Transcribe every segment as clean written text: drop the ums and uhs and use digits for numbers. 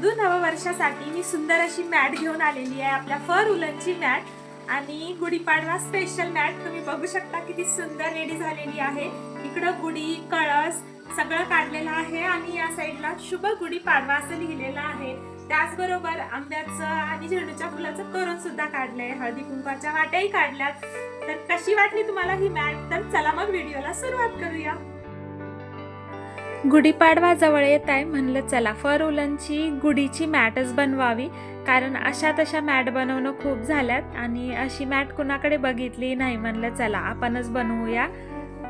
हिंदू नववर्षासाठी मी सुंदर अशी मॅट घेऊन आलेली आहे, आपल्या फर उलनची मॅट आणि गुढीपाडवा स्पेशल मॅट. तुम्ही बघू शकता किती सुंदर रेडी झालेली आहे. इकडं गुढी कळस सगळं काढलेलं आहे आणि या साईडला शुभ गुढीपाडवा असं लिहिलेलं आहे. त्याचबरोबर आंब्याचं आणि झेंडूच्या फुलाचं तोरण सुद्धा काढलंय, हळदी कुंकवाच्या वाट्याही काढल्यात. तर कशी वाटली तुम्हाला ही मॅट? तर चला मग व्हिडिओला सुरुवात करूया. गुढीपाडवा जवळ येत आहे, म्हणलं चला फर उलनची गुढीची मॅटच बनवावी, कारण अशा तशा मॅट बनवणं खूप झाल्यात आणि अशी मॅट कुणाकडे बघितली नाही. म्हणलं चला आपणच बनवूया.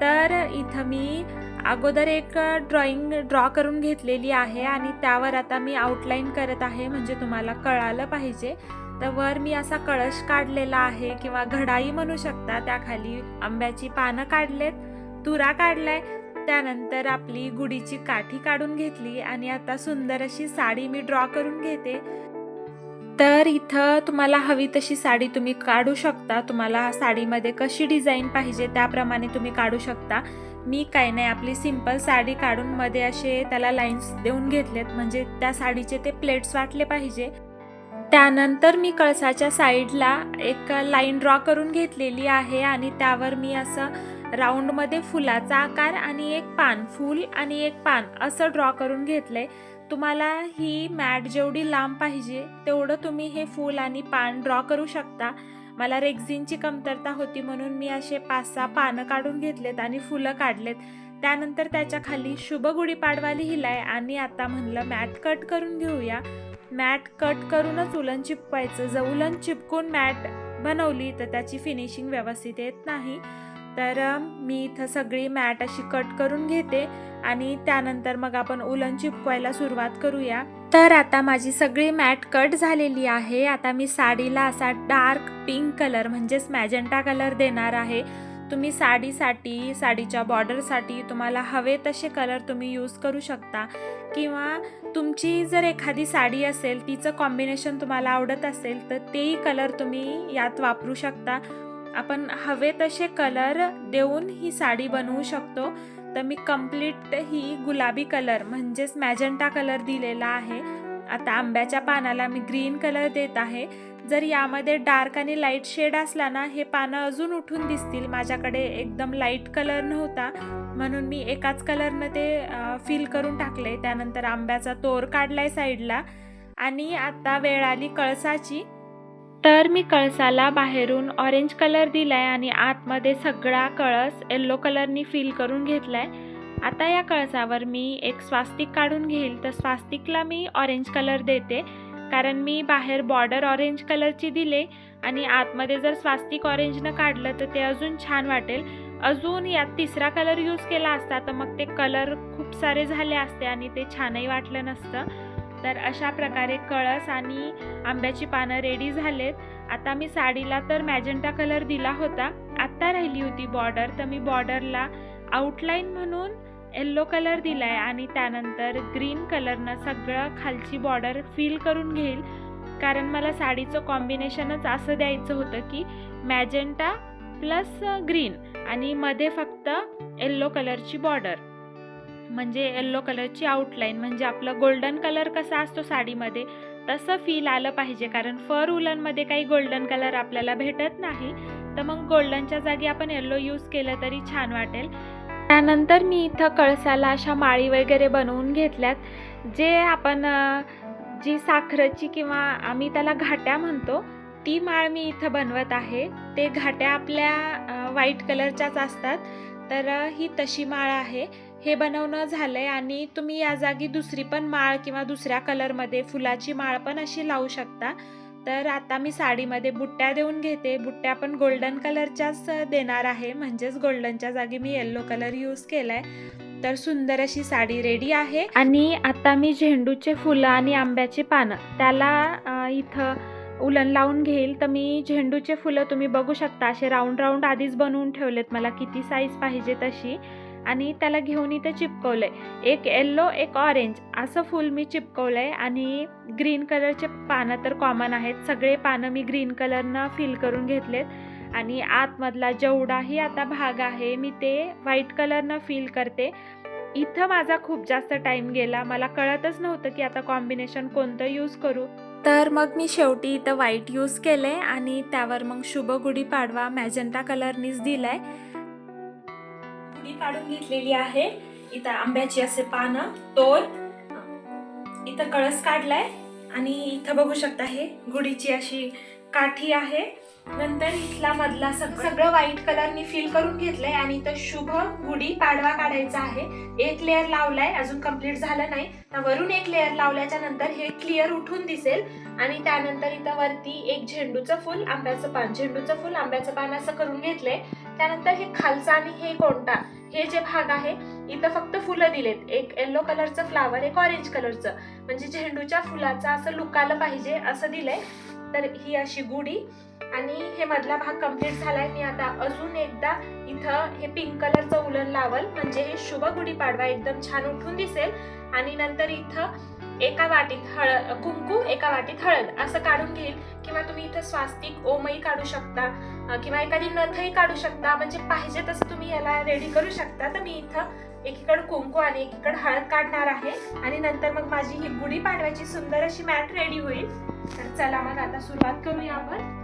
तर इथं मी अगोदर एक ड्रॉ करून घेतलेली आहे आणि त्यावर आता मी आउटलाईन करत आहे, म्हणजे तुम्हाला कळालं पाहिजे. तर वर मी असा कळश काढलेला आहे किंवा घडाई म्हणू शकता. त्याखाली आंब्याची पानं काढलेत, तुरा काढलाय, त्यानंतर आपली गुढीची काठी काढून घेतली आणि आता सुंदर अशी साडी मी ड्रॉ करून घेते. तर इथं तुम्हाला हवी तशी साडी तुम्ही काढू शकता. तुम्हाला साडीमध्ये कशी डिझाईन पाहिजे त्याप्रमाणे तुम्ही काढू शकता. मी काही नाही, आपली सिंपल साडी काढून मध्ये असे त्याला लाईन्स देऊन घेतलेत, म्हणजे त्या साडीचे ते प्लेट्स वाटले पाहिजे. त्यानंतर मी कळसाच्या साईडला एक लाईन ड्रॉ करून घेतलेली आहे आणि त्यावर मी असं राऊंडमध्ये फुलाचा आकार आणि एक पान, फूल आणि एक पान असं ड्रॉ करून घेतलंय. तुम्हाला ही मॅट जेवढी लांब पाहिजे तेवढं तुम्ही हे फूल आणि पान ड्रॉ करू शकता. मला रेक्झिनची कमतरता होती म्हणून मी असे 5-6 पानं काढून घेतलेत आणि फुलं काढलेत. त्यानंतर त्याच्या खाली शुभ गुढीपाडवा लिहिलाय आणि आता म्हणलं मॅट कट करून घेऊया. मॅट कट करूनच उलन चिपकायचं. जर उलन चिपकून मॅट बनवली तर त्याची फिनिशिंग व्यवस्थित येत नाही. तर मी इथं सगळी मॅट अशी कट करून घेते आणि त्यानंतर मग आपण उलन चिपकवायला सुरुवात करूया. तर आता माझी सगळी मॅट कट झालेली आहे. आता मी साडीला असा डार्क पिंक कलर म्हणजेच मॅजेंटा कलर देणार आहे. तुम्ही साडीसाठी, साडीच्या बॉर्डरसाठी तुम्हाला हवे तसे कलर तुम्ही यूज करू शकता, किंवा तुमची जर एखादी साडी असेल तिचं कॉम्बिनेशन तुम्हाला आवडत असेल तर तेही कलर तुम्ही यात वापरू शकता. आपण हवे तसे कलर देऊन ही साडी बनवू शकतो. तर मी कम्प्लीट ही गुलाबी कलर म्हणजेच मॅजेंटा कलर दिलेला आहे. आता आंब्याच्या पानाला मी ग्रीन कलर देत आहे. जर यामध्ये डार्क आणि लाईट शेड असला ना, हे पानं अजून उठून दिसतील. माझ्याकडे एकदम लाईट कलर नव्हता म्हणून मी एकाच कलरनं ते फिल करून टाकले. त्यानंतर आंब्याचा तोर काढलाय साईडला आणि आता वेळ आली कळसाची. तर मी कळसाला बाहेरून ऑरेंज कलर दिलाय आणि आतमध्ये सगळा कळस येलो कलरनी फिल करून घेतलाय. आता या कळसावर मी एक स्वास्तिक काढून घेईल. तर स्वास्तिकला मी ऑरेंज कलर देते, कारण मी बाहेर बॉर्डर ऑरेंज कलरची दिले आणि आतमध्ये जर स्वास्तिक ऑरेंजनं काढलं तर ते अजून छान वाटेल. अजून यात तिसरा कलर यूज केला असता तर मग ते कलर खूप सारे झाले असते आणि ते छानही वाटलं नसतं. तर अशा प्रकारे कळस आणि आंब्याची पानं रेडी झालेत. आता मी साडीला तर मॅजेंटा कलर दिला होता, आत्ता राहिली होती बॉर्डर, तर मी बॉर्डरला आउटलाईन म्हणून येल्लो कलर दिलाय आणि त्यानंतर ग्रीन कलरनं सगळं खालची बॉर्डर फिल करून घेईल, कारण मला साडीचं कॉम्बिनेशनच असं द्यायचं होतं की मॅजेंटा प्लस ग्रीन आणि मध्ये फक्त येल्लो कलरची बॉर्डर, म्हणजे येल्लो कलरची आउटलाईन, म्हणजे आपलं गोल्डन कलर कसा असतो साडीमध्ये तसं फील आलं पाहिजे. कारण फर उलनमध्ये काही गोल्डन कलर आपल्याला भेटत नाही, तर मग गोल्डनच्या जागी आपण येल्लो यूज केलं तरी छान वाटेल. त्यानंतर मी इथं कळसाला अशा माळी वगैरे बनवून घेतल्यात. जे आपण जी साखरेची किंवा आम्ही त्याला घाट्या म्हणतो ती माळ मी इथं बनवत आहे. ते घाट्या आपल्या व्हाईट कलरच्याच असतात, तर ही तशी माळ आहे. हे बनवणं झालंय आणि तुम्ही या जागी दुसरी पण माळ किंवा दुसऱ्या कलरमध्ये फुलाची माळ पण अशी लावू शकता. तर आता मी साडीमध्ये बुट्ट्या देऊन घेते. बुट्ट्या पण गोल्डन कलरच्याच देणार आहे, म्हणजेच गोल्डनच्या जागी मी येल्लो कलर यूज केलाय. तर सुंदर अशी साडी रेडी आहे आणि आता मी झेंडूचे फुलं आणि आंब्याची पानं त्याला इथं उलन लावून घेईल. तर मी झेंडूचे फुलं तुम्ही बघू शकता असे राऊंड राऊंड आधीच बनवून ठेवलेत, मला किती साईज पाहिजे तशी, आणि त्याला घेऊन इथं चिपकवलंय. एक येल्लो एक ऑरेंज असं फूल मी चिपकवलंय आणि ग्रीन कलरचे पानं तर कॉमन आहेत. सगळे पानं मी ग्रीन कलरनं फिल करून घेतलेत आणि आतमधला जेवढाही आता भाग आहे मी ते व्हाईट कलरनं फिल करते. इथं माझा खूप जास्त टाइम गेला, मला कळतच नव्हतं की आता कॉम्बिनेशन कोणतं यूज करू. तर मग मी शेवटी इथं व्हाईट यूज केलंय आणि त्यावर मग शुभ गुढीपाडवा मॅजेंटा कलरनीच दिलाय. गुढी काढून घेतलेली आहे. इथं आंब्याची असे पानं, तोर, इथं कळस काढलाय आणि इथं बघू शकता हे गुढीची अशी काठी आहे. नंतर इथला मधला सगळं व्हाईट कलरनी फिल करून घेतलंय आणि इथं शुभ गुढी पाडवा काढायचा आहे. एक लेअर लावलाय, अजून कंप्लीट झालं नाही. वरून एक लेअर लावल्याच्या नंतर हे क्लिअर उठून दिसेल आणि त्यानंतर इथं वरती एक झेंडूचं फुल, आंब्याचं पान, झेंडूचं फुल, आंब्याचं पान असं करून घेतलंय. त्यानंतर हे खालचं आणि हे कोणता हे जे भाग आहे इथं फक्त फुलं दिलेत. एक येलो कलरचं फ्लावर, एक ऑरेंज कलरचं, म्हणजे झेंडूच्या फुलाचा असं लुक आलं पाहिजे असं दिलंय. तर ही अशी गुढी आणि हे मधला भाग कंप्लीट झालाय. मी आता अजून एकदा इथं हे पिंक कलरचं उलन लावल, म्हणजे हे शुभ गुढीपाडवा एकदम छान उठून दिसेल. आणि नंतर इथं एका वाटीत कुंकू, एका वाटीत हळद असं काढून घेईल. किंवा तुम्ही इथं स्वास्तिक ओमही काढू शकता किंवा एखादी नथही काढू शकता, म्हणजे पाहिजे तसं तुम्ही याला रेडी करू शकता. तर मी इथं एकीकडे कुंकू आणि एकीकडे हळद काढणार आहे आणि नंतर मग माझी ही गुढीपाडव्याची सुंदर अशी मॅट रेडी होईल. तर चला मग आता सुरुवात करूया आपण.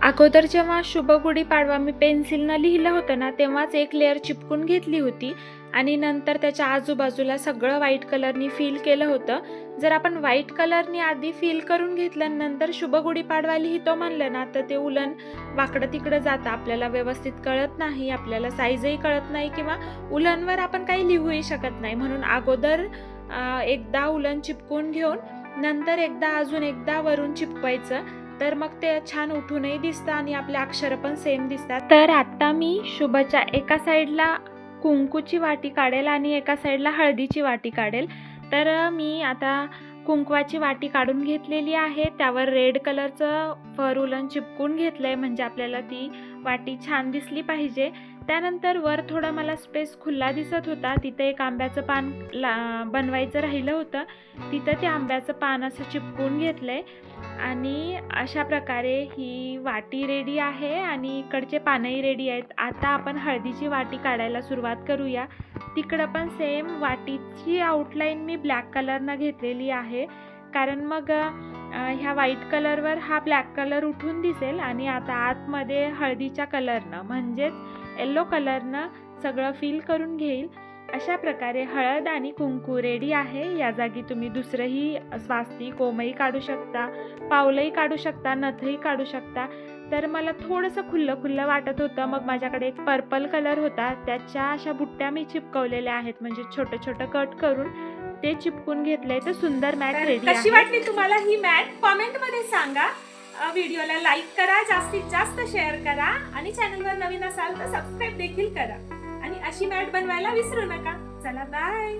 अगोदर जेव्हा शुभ गुढीपाडवा मी पेन्सिलनं लिहिलं होतं ना, तेव्हाच एक लेअर चिपकून घेतली होती आणि नंतर त्याच्या आजूबाजूला सगळं व्हाईट कलरनी फिल केलं होतं. जर आपण व्हाईट कलरनी आधी फिल करून घेतलं, नंतर शुभ गुढीपाडवा लिहितो म्हणलं ना, तर ते उलन वाकडं तिकडं जातं, आपल्याला व्यवस्थित कळत नाही, आपल्याला साईजही कळत नाही किंवा उलनवर आपण काही लिहूही शकत नाही. म्हणून अगोदर एकदा उलन चिपकून घेऊन नंतर अजून एकदा वरून चिपकवायचं, तर मग ते छान उठूनही दिसतं आणि आपले अक्षर पण सेम दिसतात. तर आता मी शुभच्या एका साईडला कुंकूची वाटी काढेल आणि एका साईडला हळदीची वाटी काढेल. तर मी आता कुंकवाची वाटी काढून घेतलेली आहे, त्यावर रेड कलरचं फर उलन चिपकून घेतलंय, म्हणजे आपल्याला ती वाटी छान दिसली पाहिजे. त्यानंतर वर थोडा मला स्पेस खुला दिसत होता, तिथं एक आंब्याचं पान बनवायचं राहिलं होतं, तिथं ते आंब्याचं पान असं चिपकून घेतलंय. आणि अशा प्रकारे ही वाटी रेडी आहे आणि इकडचे पानही रेडी आहेत. आता आपण हळदीची वाटी काढायला सुरुवात करूया. तिकडं पण सेम वाटीची आउटलाईन मी ब्लॅक कलरनं घेतलेली आहे, कारण मग ह्या व्हाईट कलरवर हा ब्लॅक कलर उठून दिसेल. आणि आता आतमध्ये हळदीच्या कलरनं म्हणजेच येलो कलरनं सगळं फिल करून घेईल. अशा प्रकारे हळद आणि कुंकू रेडी आहे. या जागी तुम्ही दुसरंही स्वास्तिक ओमही काढू शकता, पावलंही काढू शकता, नथही काढू शकता. तर मला थोडंसं खुल्लं वाटत होतं, मग माझ्याकडे एक पर्पल कलर होता, त्याच्या अशा बुट्ट्या मी चिपकवलेल्या आहेत, म्हणजे छोटं छोटं कट करून ते चिपकून घेतलंय. तर सुंदर मॅट रेडी आहे. कशी वाटली तुम्हाला ही मॅट कॉमेंटमध्ये सांगा. व्हिडिओला लाईक करा, जास्तीत जास्त शेअर करा आणि चॅनलवर नवीन असाल तर सबस्क्राईब देखील करा आणि अशी मॅट बनवायला विसरू नका. चला बाय.